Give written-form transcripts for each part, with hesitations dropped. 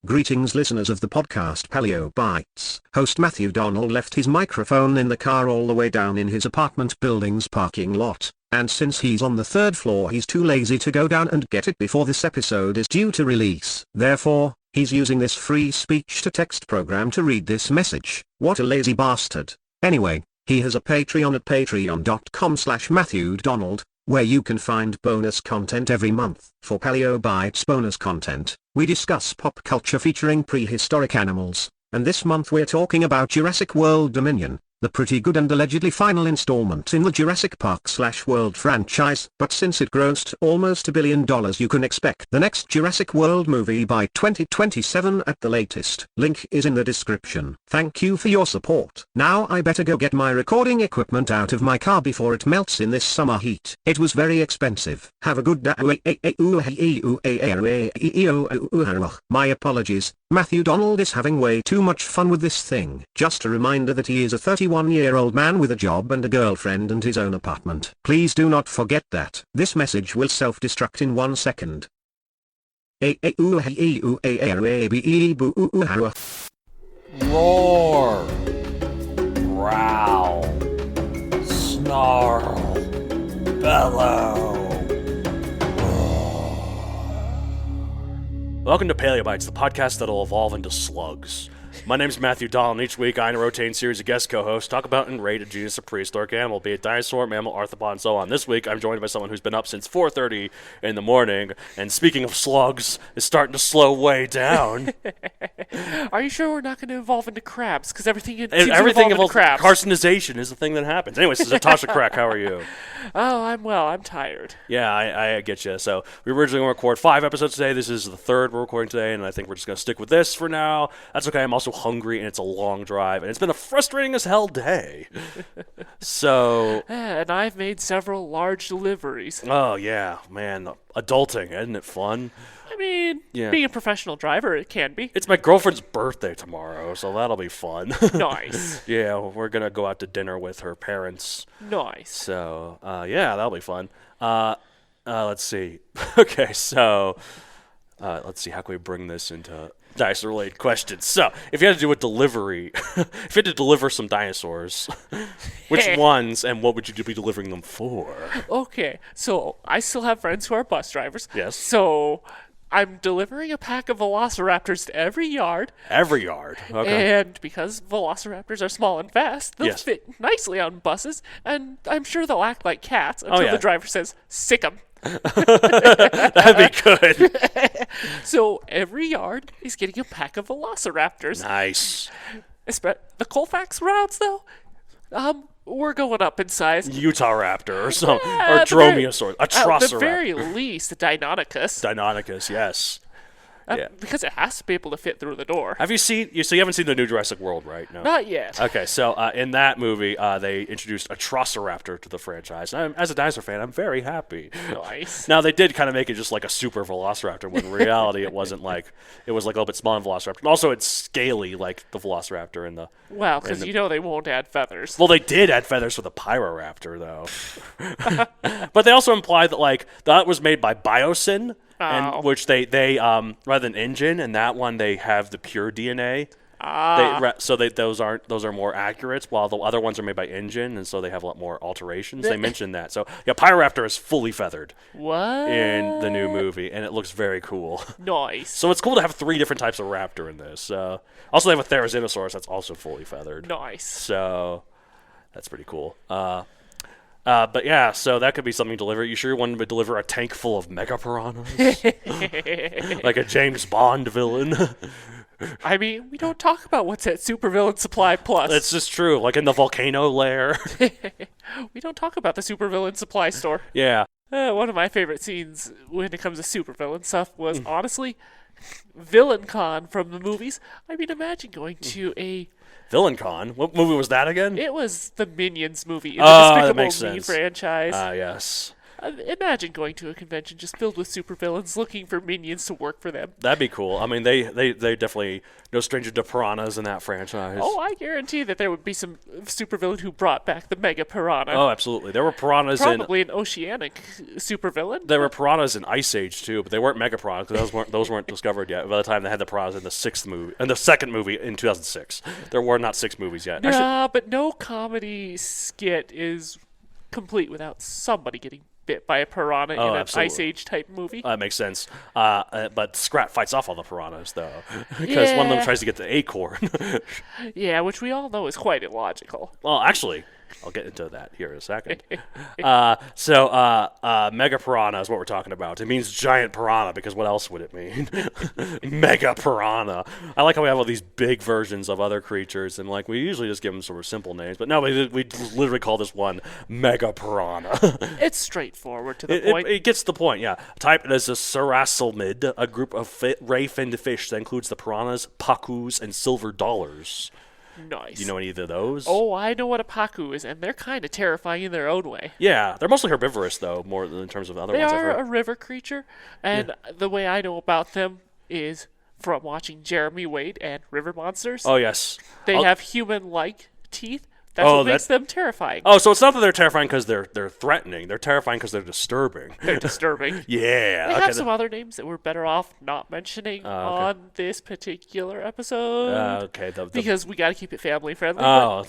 Greetings listeners of the podcast Paleo Bites. Host Matthew Donald left his microphone in the car all the way down in his apartment building's parking lot, and since he's on the third floor he's too lazy to go down and get it before this episode is due to release. Therefore, he's using this free speech-to-text program to read this message. What a lazy bastard. Anyway, he has a Patreon at patreon.com/MatthewDonald, where you can find bonus content every month. For Paleo Bites bonus content, we discuss pop culture featuring prehistoric animals, and this month we're talking about Jurassic World Dominion, the pretty good and allegedly final installment in the Jurassic Park/World franchise. But since it grossed almost $1 billion, you can expect the next Jurassic World movie by 2027 at the latest. Link is in the description. Thank you for your support. Now I better go get my recording equipment out of my car before it melts in this summer heat. It was very expensive. Have a good day. My apologies. Matthew Donald is having way too much fun with this thing. Just a reminder that he is a 31-year-old man with a job and a girlfriend and his own apartment. Please do not forget that. This message will self-destruct in 1 second. Roar, growl, snarl, bellow. Welcome to Paleo Bites, the podcast that'll evolve into slugs. My name's Matthew Donald, and each week I and a rotating series of guest co-hosts talk about and rate a genus of prehistoric animal, be it dinosaur, mammal, arthropod, and so on. This week I'm joined by someone who's been up since 4:30 in the morning, and speaking of slugs, is starting to slow way down. Are you sure we're not going to evolve into crabs? Because everything seems And to everything evolve into crabs. Carcinization is the thing that happens. Anyways, this is Natasha Crack. How are you? Oh, I'm well. I'm tired. Yeah, I get you. So we were originally going to record 5 episodes today. This is the third we're recording today, and I think we're just going to stick with this for now. That's okay. I'm also hungry, and it's a long drive, and it's been a frustrating as hell day. So... And I've made several large deliveries. Oh, yeah, man. Adulting, isn't it fun? I mean, Yeah. being a professional driver, it can be. It's my girlfriend's birthday tomorrow, so that'll be fun. Nice. Yeah, we're going to go out to dinner with her parents. Nice. So, yeah, that'll be fun. Let's see. Okay, so let's see. How can we bring this into dinosaur-related questions? So, if you had to do a delivery, if you had to deliver some dinosaurs, which ones and what would you be delivering them for? Okay, so I still have friends who are bus drivers. Yes. So I'm delivering a pack of velociraptors to every yard. Every yard. Okay. And because velociraptors are small and fast, they'll Yes. fit nicely on buses, and I'm sure they'll act like cats until yeah. the driver says, "Sick 'em." That'd be good. So every yard is getting a pack of velociraptors. Nice. The Colfax routes, though, we're going up in size. Utah raptor or something. Yeah, Or at the very- dromaeosaurus. A At the trossoraptor. very least, a Deinonychus. Deinonychus, yes. Yeah. Because it has to be able to fit through the door. Have you seen? So you haven't seen the new Jurassic World, right? No. Not yet. Okay, so in that movie, they introduced a trossoraptor to the franchise. And as a dinosaur fan, I'm very happy. Nice. Now they did kind of make it just like a super velociraptor, when in reality it wasn't like it was like a little bit smaller than velociraptor. And also, it's scaly like the velociraptor in the. Well, because and you know they won't add feathers. Well, they did add feathers for the Pyroraptor, though. But they also implied that like that was made by Biosyn. Oh. And which they rather than engine, and that one they have the pure DNA. Those are more accurate, while the other ones are made by engine, and so they have a lot more alterations. They mentioned that. So yeah, Pyroraptor is fully feathered What? in the new movie, and it looks very cool. Nice. So it's cool to have 3 different types of raptor in this. Also, they have a Therizinosaurus that's also fully feathered. Nice. So that's pretty cool. But yeah, so that could be something to deliver. You sure you wanted to deliver a tank full of Megapiranhas? Like a James Bond villain? I mean, we don't talk about what's at Supervillain Supply Plus. That's just true. Like in the volcano lair. We don't talk about the Supervillain Supply Store. Yeah. One of my favorite scenes when it comes to supervillain stuff was, honestly, Villain Con from the movies. I mean, imagine going to a... Villain Con? What movie was that again? It was the Minions movie in the that makes Despicable Me sense. franchise. Yes. Imagine going to a convention just filled with supervillains looking for minions to work for them. That'd be cool. I mean, they definitely no stranger to piranhas in that franchise. Oh, I guarantee that there would be some supervillain who brought back the Megapiranha. Oh, absolutely. There were piranhas Probably an oceanic supervillain. There were piranhas in Ice Age too, but they weren't megapiranhas because those weren't discovered yet. By the time they had the piranhas in the second movie in 2006, there were not 6 movies yet. Nah, but no comedy skit is complete without somebody getting bit by a piranha in an absolutely. Ice Age type movie. That makes sense. But Scrat fights off all the piranhas though, because one of them tries to get the acorn. Yeah, which we all know is quite illogical. Well, actually, I'll get into that here in a second. Mega piranha is what we're talking about. It means giant piranha because what else would it mean? Mega piranha. I like how we have all these big versions of other creatures, and like we usually just give them sort of simple names, but no, we literally call this one Mega piranha. It's straightforward to the point. It gets the point, yeah. Type is a cerasselmid, a group of ray-finned fish that includes the piranhas, pacus, and silver dollars. Nice. Do you know any of those? Oh, I know what a pacu is, and they're kind of terrifying in their own way. Yeah, they're mostly herbivorous, though, more in terms of other They ones I've are heard. a river creature, and the way I know about them is from watching Jeremy Wade and River Monsters. Oh, yes. They have human-like teeth. That's what makes them terrifying. Oh, so it's not that they're terrifying because they're threatening. They're terrifying because they're disturbing. They're disturbing. Yeah. They have some other names that we're better off not mentioning on this particular episode. Okay. Because we got to keep it family friendly. Oh.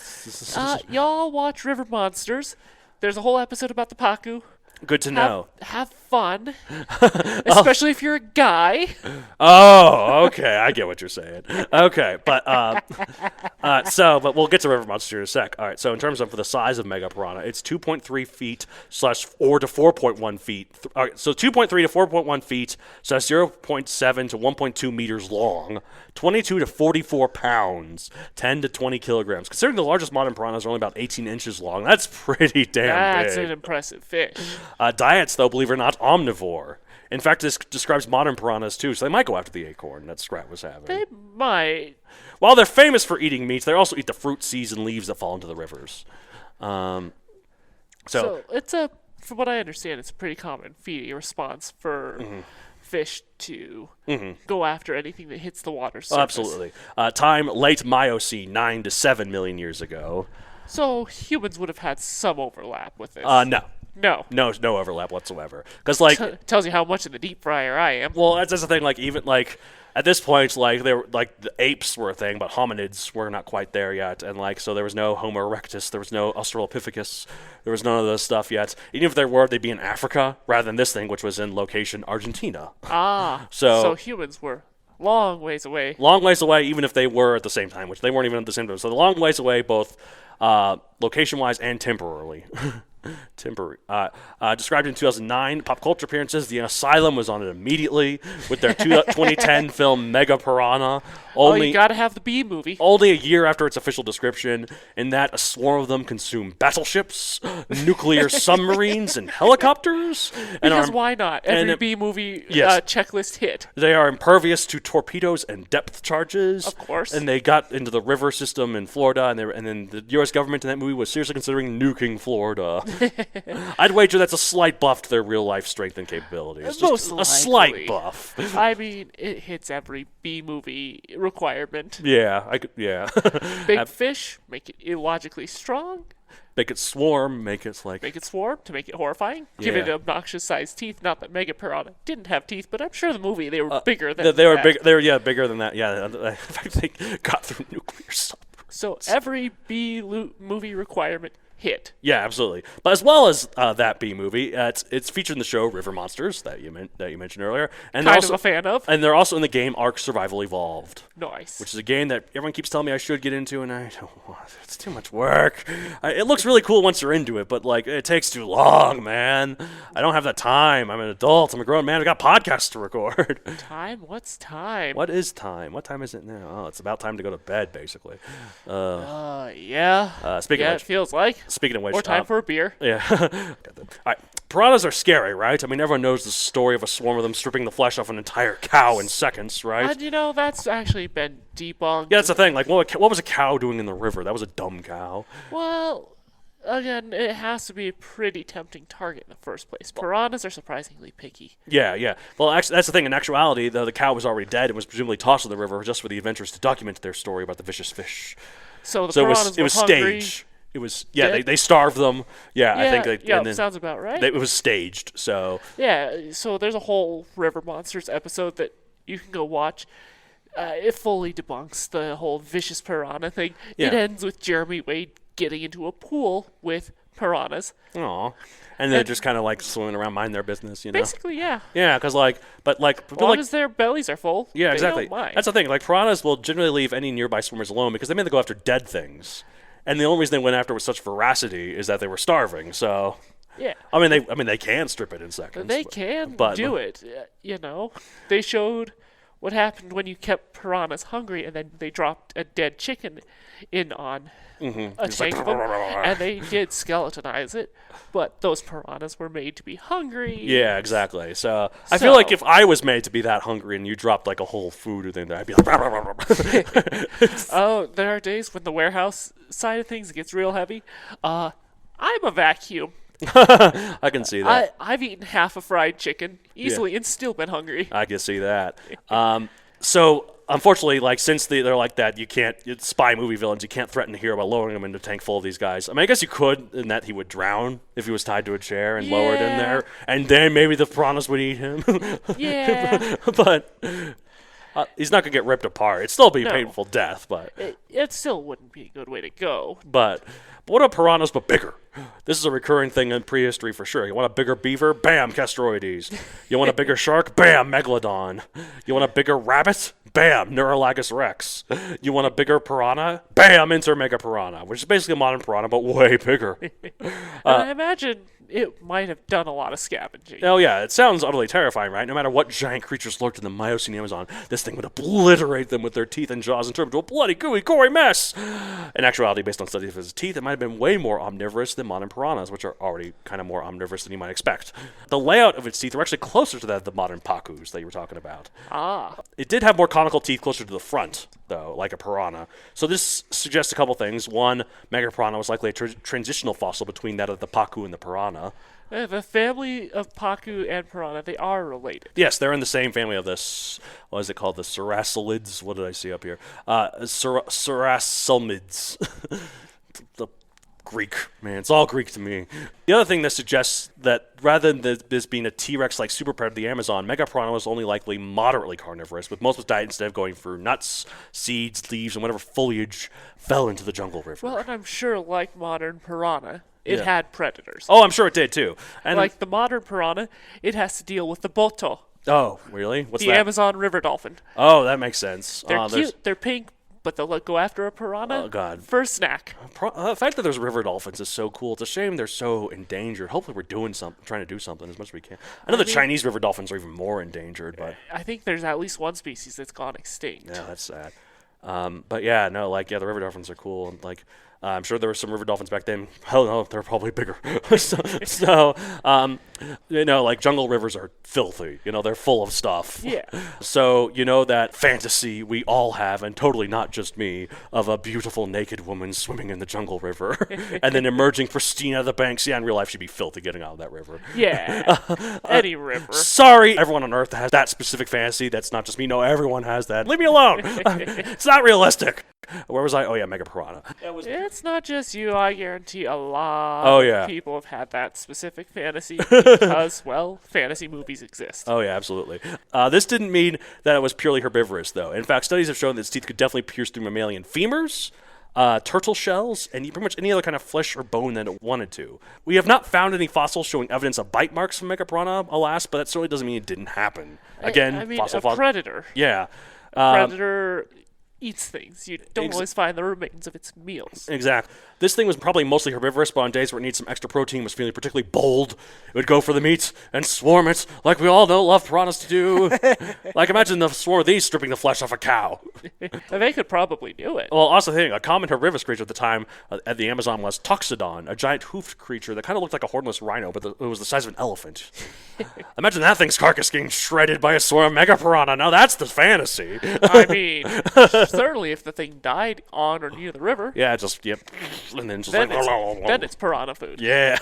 Y'all watch River Monsters. There's a whole episode about the pacu. Good to know. Have fun, especially if you're a guy. Oh, okay. I get what you're saying. Okay, but but we'll get to River Monster in a sec. All right. So in terms of the size of Megapiranha, it's 2.3 feet / to 4.1 feet. All right. So 2.3 to 4.1 feet / 0.7 to 1.2 meters long, 22 to 44 pounds, 10 to 20 kilograms. Considering the largest modern piranhas are only about 18 inches long, that's pretty damn big. That's an impressive fish. Diets, though, believe it or not, omnivore. In fact, this describes modern piranhas, too, so they might go after the acorn that Scrat was having. They might. While they're famous for eating meat, they also eat the fruit, seeds, and leaves that fall into the rivers. So it's from what I understand, it's a pretty common feeding response for fish to go after anything that hits the water surface. Absolutely. Time, late Miocene, 9 to 7 million years ago. So humans would have had some overlap with this. No. No. No overlap whatsoever. Because, like... tells you how much of the deep fryer I am. Well, that's the thing. Like, even, like... At this point, like, they were, like, the apes were a thing, but hominids were not quite there yet. And, like, so there was no Homo erectus. There was no Australopithecus. There was none of those stuff yet. Even if there were, they'd be in Africa rather than this thing, which was in location Argentina. So humans were long ways away. Long ways away, even if they were at the same time, which they weren't even at the same time. So the long ways away, both location-wise and temporarily. Described in 2009, pop culture appearances, The Asylum was on it immediately with their 2010 film Megapiranha. You gotta have the B movie. Only a year after its official description, in that a swarm of them consume battleships, nuclear submarines, and helicopters. Because why not? Every B movie checklist hit. They are impervious to torpedoes and depth charges. Of course. And they got into the river system in Florida, and then the U.S. government in that movie was seriously considering nuking Florida. I'd wager that's a slight buff to their real-life strength and capabilities. Most a slight buff. I mean, it hits every B movie requirement. Yeah, Big fish, make it illogically strong. Make it swarm, make it swarm to make it horrifying. Give it obnoxious-sized teeth. Not that Megapiranha didn't have teeth, but I'm sure the movie they were bigger than that. They were big. They were bigger than that. Yeah, in fact, they got through nuclear submarines. So every B movie requirement hit. Yeah, absolutely. But as well as that B movie, it's featured in the show River Monsters that you mentioned earlier, and kind of a fan of. And they're also in the game Ark Survival Evolved. Nice. Which is a game that everyone keeps telling me I should get into, and I don't want it. It's too much work. It looks really cool once you're into it, but like it takes too long, man. I don't have that time. I'm an adult. I'm a grown man. I got podcasts to record. Time? What's time? What is time? What time is it now? Oh, it's about time to go to bed, basically. Yeah. Speaking of which, it feels like. Speaking of which, or time for a beer. Yeah. All right. Piranhas are scary, right? I mean, everyone knows the story of a swarm of them stripping the flesh off an entire cow in seconds, right? And that's actually been debunked. Yeah, that's the thing. Like, what was a cow doing in the river? That was a dumb cow. Well, again, it has to be a pretty tempting target in the first place. Piranhas are surprisingly picky. Yeah. Well, actually, that's the thing. In actuality, the cow was already dead and was presumably tossed in the river just for the adventurers to document their story about the vicious fish. So the So piranhas it was were hungry. staged. It was Dead? they starved them. Yeah, I think they, and then sounds about right. it was staged. So Yeah, so there's a whole River Monsters episode that you can go watch. It fully debunks the whole vicious piranha thing. Yeah. It ends with Jeremy Wade getting into a pool with piranhas. aw, and they're just kind of like swimming around, minding their business, you know. Basically, yeah. Yeah, because As long as their bellies are full, yeah, they exactly. don't mind. That's the thing. Like piranhas will generally leave any nearby swimmers alone because they mainly go after dead things, and the only reason they went after with such veracity is that they were starving. So. Yeah. I mean, they can strip it in seconds. They can but- do it. You know, they showed what happened when you kept piranhas hungry and then they dropped a dead chicken in on a tank of them, and they did skeletonize it. But those piranhas were made to be hungry. Yeah, exactly. So I feel like if I was made to be that hungry and you dropped like a whole food thing there, I'd be like, Oh, there are days when the warehouse side of things gets real heavy. I'm a vacuum. I can see that. I've eaten half a fried chicken easily and still been hungry. I can see that. So unfortunately, like since they're like that, you can't spy movie villains. You can't threaten the hero by lowering him into a tank full of these guys. I mean, I guess you could, in that he would drown if he was tied to a chair and lowered in Yeah. there, and then maybe the piranhas would eat him. Yeah. But he's not gonna get ripped apart. It'd still be a No. painful death, but. It still wouldn't be a good way to go. But what are piranhas but bigger? This is a recurring thing in prehistory for sure. You want a bigger beaver? Bam, Castroides. You want a bigger shark? Bam, Megalodon. You want a bigger rabbit? Bam, Neuralagus rex. You want a bigger piranha? Bam, Megapiranha, which is basically a modern piranha but way bigger. And I imagine it might have done a lot of scavenging. Oh yeah, it sounds utterly terrifying, right? No matter what giant creatures lurked in the Miocene Amazon, this thing would obliterate them with their teeth and jaws and turn them into a bloody, gooey, gory mess. In actuality, based on studies of his teeth, it might have been way more omnivorous than modern piranhas, which are already kind of more omnivorous than you might expect. The layout of its teeth were actually closer to that of the modern pacus that you were talking about. Ah. It did have more conical teeth closer to the front, though, like a piranha. So this suggests a couple things. One, Megapiranha was likely a transitional fossil between that of the pacu and the piranha. The family of Pacu and Piranha, they are related. Yes, they're in the same family of this. What is it called? The Cerasilids. What did I see up here? Cerasilmids. The Greek, man, it's all Greek to me. The other thing that suggests that rather than this being a T-Rex-like super predator of the Amazon, Megapiranha was only likely moderately carnivorous, with most of its diet instead of going through nuts, seeds, leaves, and whatever foliage fell into the jungle river. Well, and I'm sure, like modern Piranha, it Yeah. had predators. Oh, I'm sure it did too. And Like the modern Piranha, it has to deal with the boto, oh, really? What's the that? Amazon river dolphin. Oh, that makes sense. They're there's- cute, they're pink, but they'll go after a piranha Oh, God. for a snack. The fact that there's river dolphins is so cool. It's a shame they're so endangered. Hopefully, we're trying to do something as much as we can. I know the Chinese river dolphins are even more endangered, but I think there's at least one species that's gone extinct. yeah, that's sad. But yeah, no, like the river dolphins are cool, and like I'm sure there were some river dolphins back then. Hell no, they're probably bigger. so like jungle rivers are filthy. They're full of stuff. Yeah. So that fantasy we all have, and totally not just me, of a beautiful naked woman swimming in the jungle river and then emerging pristine out of the banks. Yeah, in real life she'd be filthy getting out of that river. Yeah. Any river. Sorry, everyone on Earth has that specific fantasy. That's not just me. No, everyone has that. Leave me alone. It's not realistic. Where was I? Oh yeah, Megapiranha. It's not just you. I guarantee a lot Oh, yeah. of people have had that specific fantasy because, well, fantasy movies exist. Oh yeah, absolutely. This didn't mean that it was purely herbivorous, though. In fact, studies have shown that its teeth could definitely pierce through mammalian femurs, turtle shells, and pretty much any other kind of flesh or bone that it wanted to. We have not found any fossils showing evidence of bite marks from Megapiranha, alas, but that certainly doesn't mean it didn't happen. Again, I mean, fossil a predator. Yeah. Predator eats things. You don't Ex- always find the remains of its meals. Exactly. This thing was probably mostly herbivorous, but on days where it needs some extra protein, was feeling particularly bold. It would go for the meat and swarm it, like we all know love piranhas to do. Like imagine the swarm of these stripping the flesh off a cow. And they could probably do it. Well, also the thing, a common herbivorous creature at the time at the Amazon was Toxodon, a giant hoofed creature that kind of looked like a hornless rhino, but it was the size of an elephant. Imagine that thing's carcass getting shredded by a swarm of Megapiranha. Now that's the fantasy. I mean, certainly if the thing died on or near the river. Yeah, just, yep. and then just then like, then it's piranha food. yeah.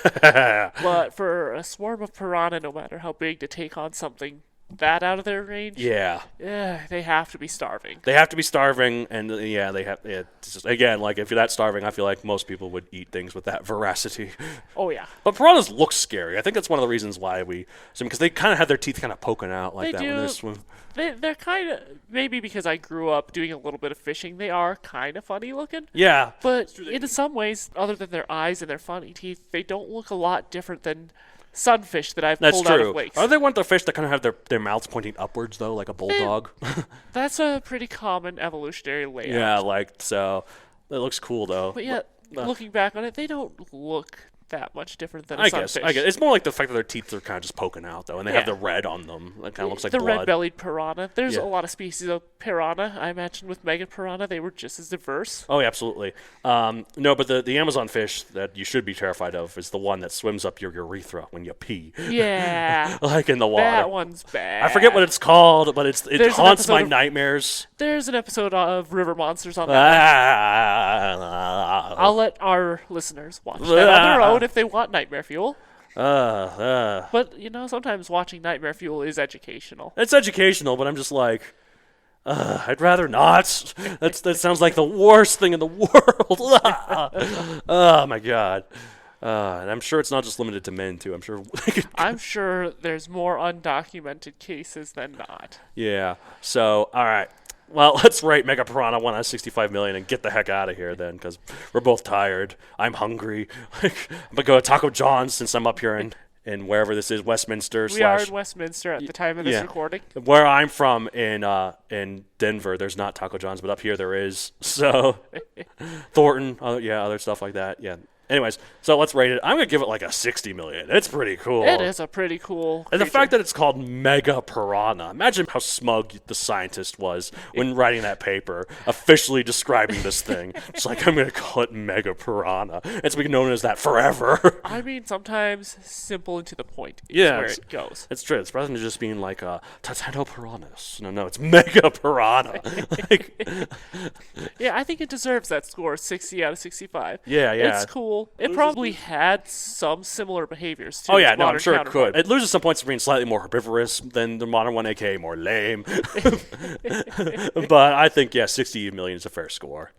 But for a swarm of piranha, no matter how big, to take on something that out of their range, Yeah. they have to be starving. They have to be starving, and yeah, they have. Yeah, it's just, again, like if you're that starving, I feel like most people would eat things with that voracity. Oh yeah, But piranhas look scary. I think that's one of the reasons why because they kind of have their teeth kind of poking out like They that do. when they swim. they're kind of, maybe because I grew up doing a little bit of fishing, they are kind of funny looking. Yeah. But in some ways, other than their eyes and their funny teeth, they don't look a lot different than sunfish that I've That's pulled out true. of lakes. Are they one of the fish that kind of have their mouths pointing upwards though, like a bulldog? That's a pretty common evolutionary layout. Yeah, like so. It looks cool though. But yeah, looking back on it, they don't look that much different than a I sunfish. guess. It's more like the fact that their teeth are kind of just poking out, though, and they have Yeah. the red on them. It kind of looks like the blood. red-bellied piranha. There's Yeah. a lot of species of piranha. I imagine with Megapiranha, they were just as diverse. Oh, yeah, absolutely. No, but the Amazon fish that you should be terrified of is the one that swims up your urethra when you pee, Yeah, like in the water. that one's bad. I forget what it's called, but it There's an haunts my episode of- nightmares. There's an episode of River Monsters on that. Ah. I'll let our listeners watch that on their own if they want Nightmare Fuel. But, sometimes watching Nightmare Fuel is educational. It's educational, but I'm just like, I'd rather not. That sounds like the worst thing in the world. Oh my god. And I'm sure it's not just limited to men too. I'm sure. I'm sure there's more undocumented cases than not. Yeah. So, all right. Well, let's rate Megapiranha 1 out of 65 million and get the heck out of here then, because we're both tired. I'm hungry. I'm gonna go to Taco John's since I'm up here in wherever this is, Westminster. We are in Westminster at the time of this recording. Where I'm from in Denver, there's not Taco John's, but up here there is. So Thornton, other stuff like that. Yeah. Anyways, so let's rate it. I'm gonna give it like a 60 million. It's pretty cool. It is a pretty cool And the creature. fact that it's called Megapiranha. Imagine how smug the scientist was when writing that paper, officially describing this thing. It's like, I'm going to call it Megapiranha. It's been known as that forever. I mean, sometimes simple and to the point is Yeah, where it's- it goes. It's true. It's rather than just being like Titanopiranhus. No, it's Megapiranha. Yeah, I think it deserves that score, 60 out of 65. Yeah. It's cool. It probably had some similar behaviors to Oh, its yeah, no, I'm modern sure it counterpart. could. It loses some points for being slightly more herbivorous than the modern one, aka more lame. But I think, 60 million is a fair score.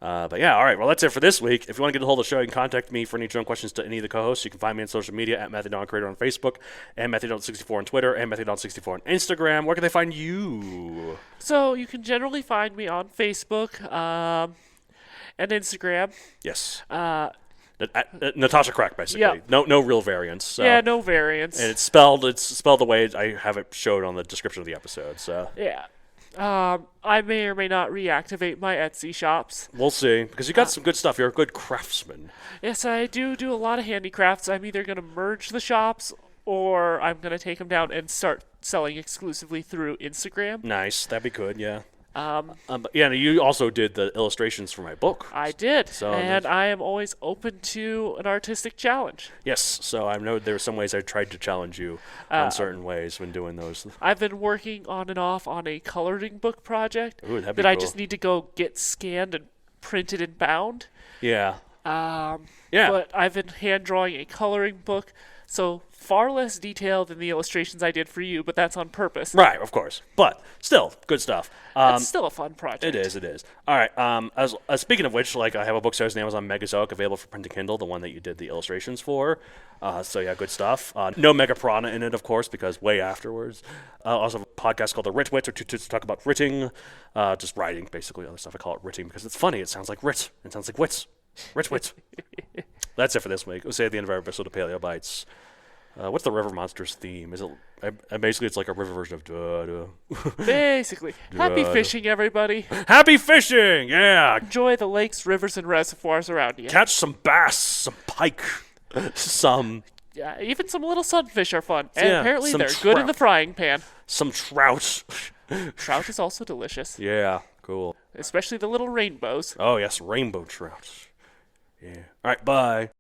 But yeah, all right. Well, that's it for this week. If you want to get a hold of the show, you can contact me for any general questions to any of the co-hosts. You can find me on social media at Matthew Creator on Facebook, and Matthew64 on Twitter, and Matthew64 on Instagram. Where can they find you? So you can generally find me on Facebook and Instagram. Yes. Natasha Crack, basically. Yeah. No real variants. So. Yeah, no variants. And it's spelled the way I have it showed on the description of the episode. So Yeah. I may or may not reactivate my Etsy shops. we'll see, because you got some good stuff. You're a good craftsman. Yes, I do a lot of handicrafts. I'm either going to merge the shops or I'm going to take them down and start selling exclusively through Instagram. Nice. That'd be good. Yeah. But yeah, and you also did the illustrations for my book. I did, So and I am always open to an artistic challenge. Yes, so I know there were some ways I tried to challenge you on certain ways when doing those. I've been working on and off on a coloring book project Ooh, that'd be that I cool. just need to go get scanned and printed and bound. Yeah. Yeah. But I've been hand drawing a coloring book, so far less detailed than the illustrations I did for you, but that's on purpose. Right, of course. But still, good stuff. That's still a fun project. It is. All right. As speaking of which, like I have a book series on Amazon Megazoic available for print and Kindle, the one that you did the illustrations for. So yeah, good stuff. No Megapiranha in it, of course, because way afterwards. Also have a podcast called The Writ Wit, or to talk about writting, just writing, basically. Other stuff I call it writting because it's funny. It sounds like writ. It sounds like wits. Writ Wit. That's it for this week. We'll say at the end of every episode of Paleo Bites. What's the River Monsters theme? Is it basically it's like a river version of duh. Basically. Happy fishing, everybody. Happy fishing! Yeah! Enjoy the lakes, rivers, and reservoirs around you. Catch some bass, some pike, some Yeah, even some little sunfish are fun. And Yeah, apparently some they're good in the trout. frying pan. trout. Trout is also delicious, Yeah, cool. especially the little rainbows. Oh yes, rainbow trout. Yeah. All right, bye.